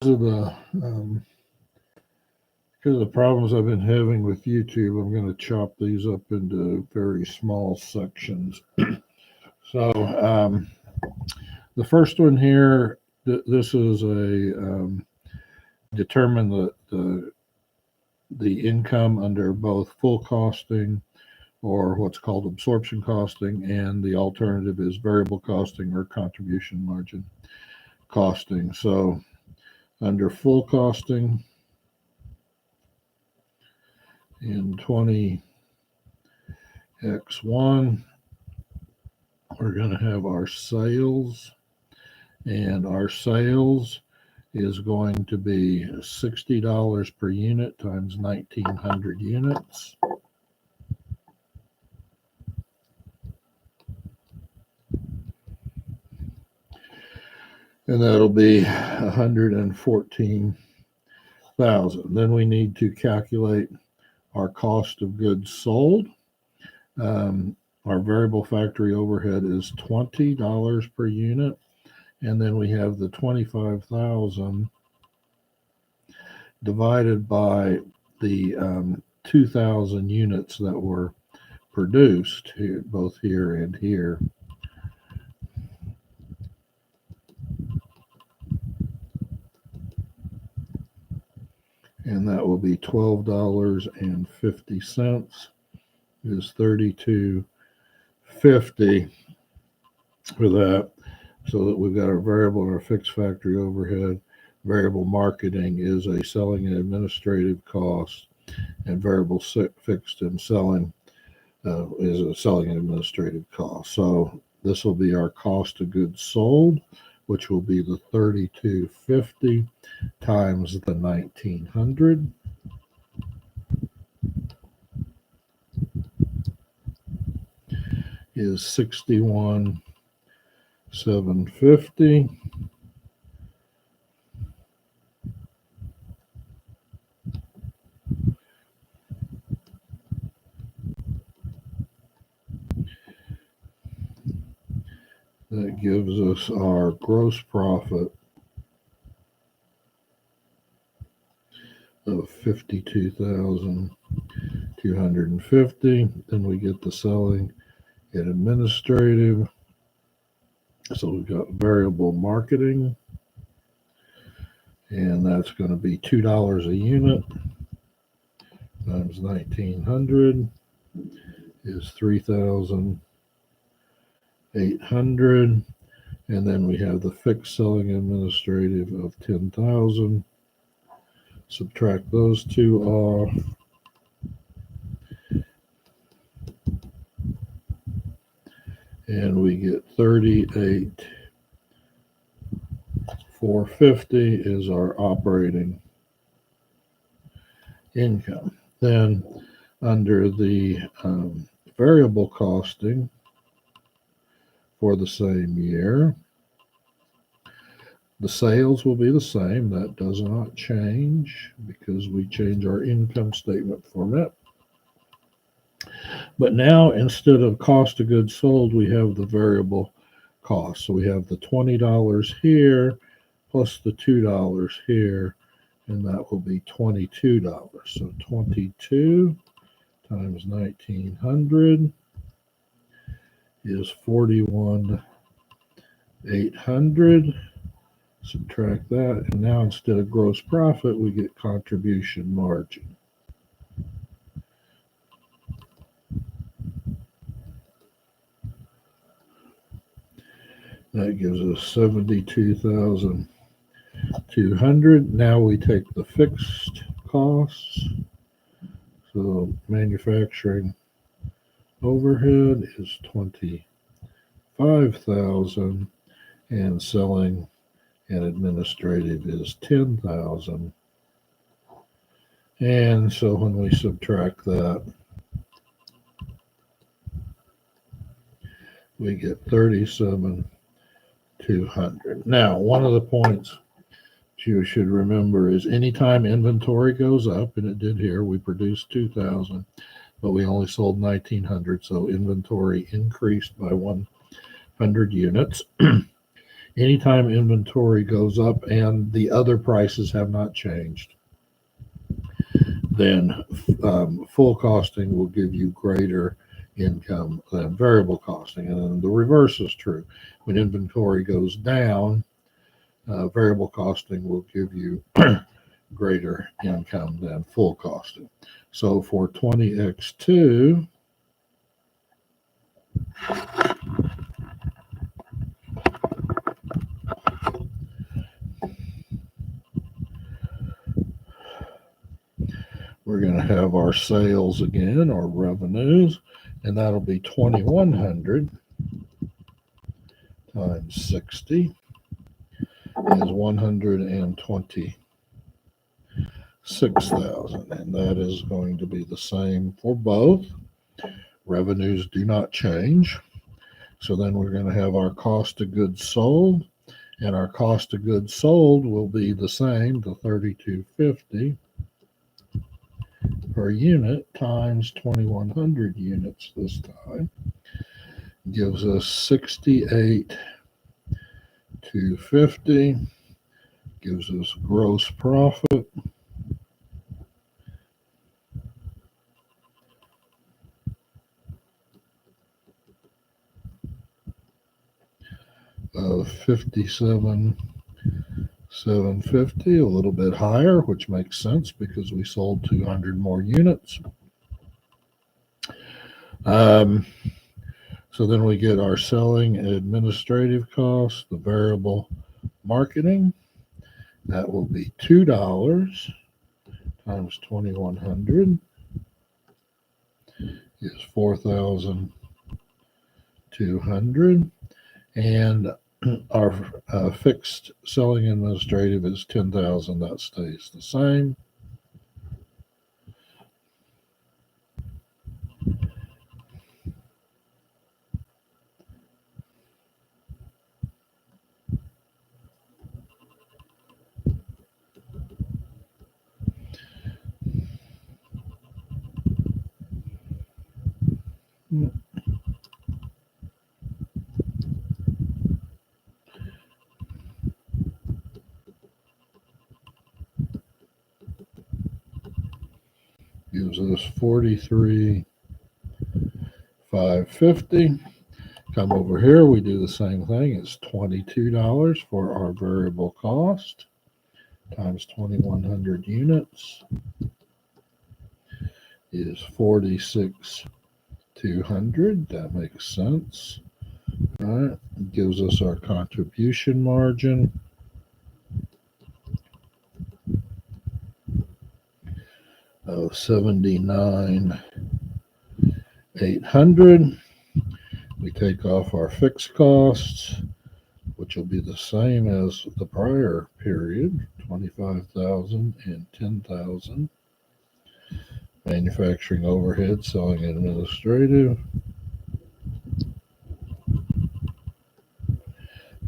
of the because of the problems I've been having with YouTube, I'm going to chop these up into very small sections. So the first one here, this is determine the income under both full costing or what's called absorption costing, and the alternative is variable costing or contribution margin costing. So under full costing in 20x1, we're going to have our sales, and our sales is going to be $60 per unit times 1,900 units. And that'll be 114,000. Then we need to calculate our cost of goods sold. Our variable factory overhead is $20 per unit, and then we have the 25,000 divided by the 2,000 units that were produced here, both here and here. And that will be $12.50 is $32.50 for that. So that we've got our variable and our fixed factory overhead. Variable marketing is a selling and administrative cost, and variable fixed and selling is a selling and administrative cost. So this will be our cost of goods sold, which will be the $32.50 times the 1,900. Is $61,750. That gives us our gross profit of $52,250. Then we get the selling and administrative. So we've got variable marketing, and that's going to be $2 a unit times 1,900 is 3,800. And then we have the fixed selling administrative of 10,000. Subtract those two off. And we get 38,450 is our operating income. Then under the variable costing for the same year, the sales will be the same. That does not change because we change our income statement format. But now, instead of cost of goods sold, we have the variable cost. So we have the $20 here plus the $2 here, and that will be $22. So 22 times 1,900 is 41,800. Subtract that, and now instead of gross profit, we get contribution margin. That gives us 72,200. Now we take the fixed costs. So manufacturing overhead is 25,000, and selling and administrative is 10,000. And so when we subtract that, we get 37,200. Now, one of the points you should remember is anytime inventory goes up, and it did here, we produced 2,000, but we only sold 1,900, so inventory increased by 100 units. Anytime inventory goes up and the other prices have not changed, then full costing will give you greater income than variable costing. And then the reverse is true. When inventory goes down, variable costing will give you greater income than full costing. So for 20x2, we're going to have our sales again, our revenues, and that'll be 2100 times 60 is 126,000, and that is going to be the same for both. Revenues do not change. So then we're going to have our cost of goods sold, and our cost of goods sold will be the same, the 3250 per unit times 2100 units this time gives us 68,250, gives us gross profit of 57,750, a little bit higher, which makes sense because we sold 200 more units. So then we get our selling and administrative costs, the variable marketing. That will be $2 times 2100 is 4,200, and our fixed selling administrative is 10,000. That stays the same. Gives us 43,550. Come over here, we do the same thing. It's $22 for our variable cost times 2100 units is 46,200. That makes sense. All right, it gives us our contribution margin of 79,800. We take off our fixed costs, which will be the same as the prior period, 25,000 and 10,000. Manufacturing overhead, selling and administrative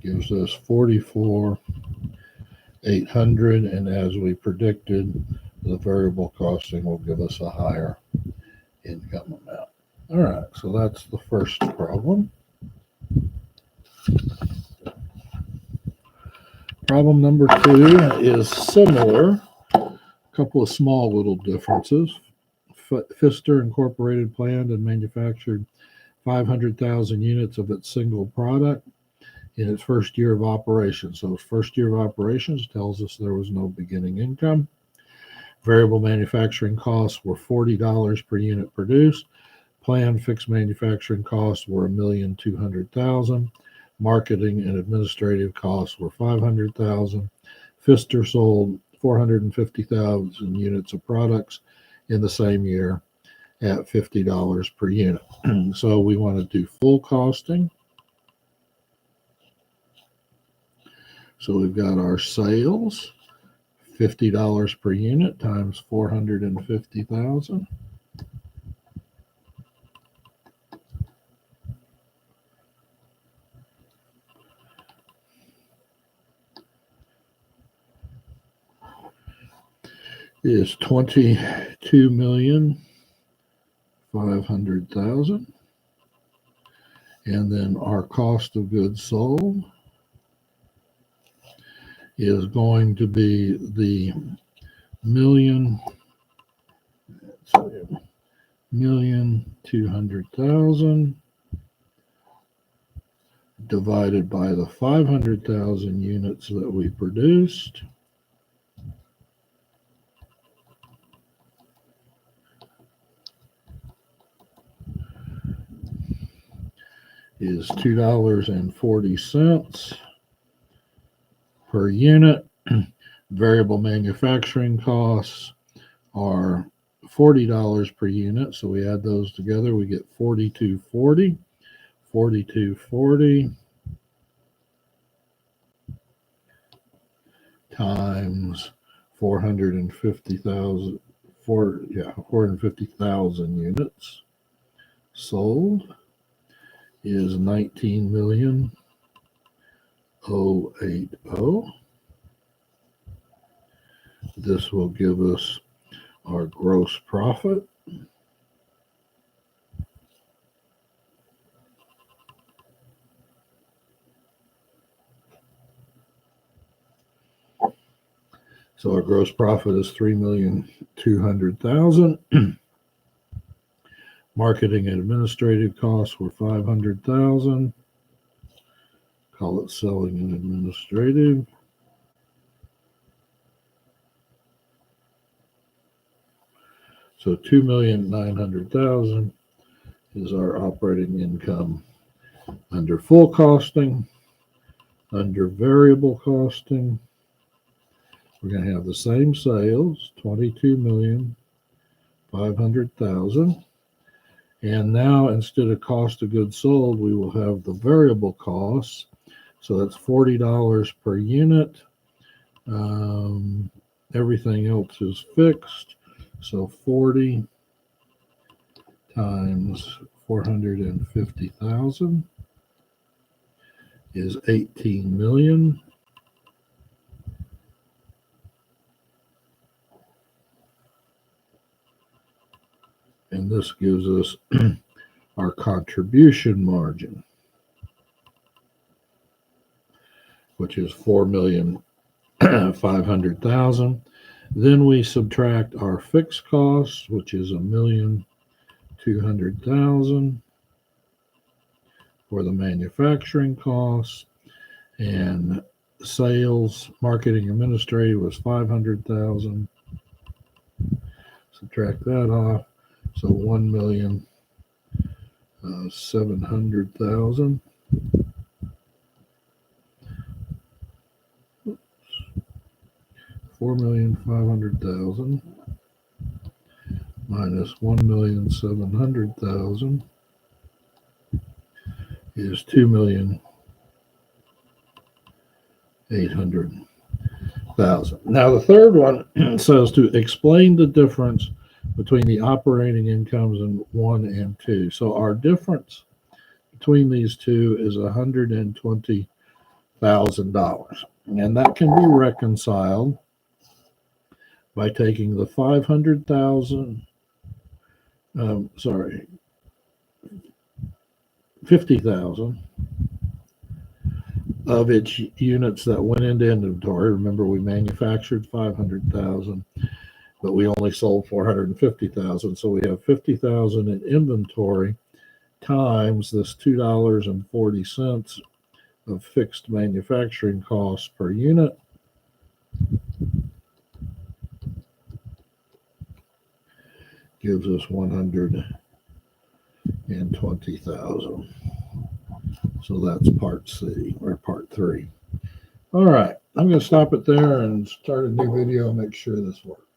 gives us 44,800, and as we predicted, the variable costing will give us a higher income amount. All right, so that's the first problem. Problem number 2 is similar, a couple of small little differences. Pfister Incorporated planned and manufactured 500,000 units of its single product in its first year of operation. So its first year of operations tells us there was no beginning income. Variable manufacturing costs were $40 per unit produced. Planned fixed manufacturing costs were $1,200,000. Marketing and administrative costs were $500,000. Pfister sold 450,000 units of products in the same year at $50 per unit. So we want to do full costing. So we've got our sales, $50 per unit times 450,000. Is 22,500,000, and then our cost of goods sold is going to be the million, 1,200,000 divided by the 500,000 units that we produced is $2.40 per unit. Variable manufacturing costs are $40 per unit. So we add those together, we get $42.40. $42.40 times 450,000 units sold is 19,080,000. This will give us our gross profit. So our gross profit is 3,200,000. Marketing and administrative costs were 500,000. Call it selling and administrative. So 2,900,000 is our operating income under full costing. Under variable costing, we're going to have the same sales, 22,500,000. And now instead of cost of goods sold, we will have the variable costs. So that's $40 per unit. Everything else is fixed. So 40 times 450,000 is 18 million. And this gives us our contribution margin, which is 4,500,000. Then we subtract our fixed costs, which is 1,200,000 for the manufacturing costs, and sales, marketing, administrative was 500,000. Subtract that off, so 1,700,000. 4,500,000 minus 1,700,000 is 2,800,000. Now the third one says to explain the difference between the operating incomes in 1 and 2. So our difference between these two is $120,000, and that can be reconciled by taking the 50,000 of its units that went into inventory. Remember, we manufactured 500,000, but we only sold 450,000. So we have 50,000 in inventory times this $2.40 of fixed manufacturing costs per unit. Gives us 120,000. So that's part C, or part 3. All right, I'm going to stop it there and start a new video and make sure this works.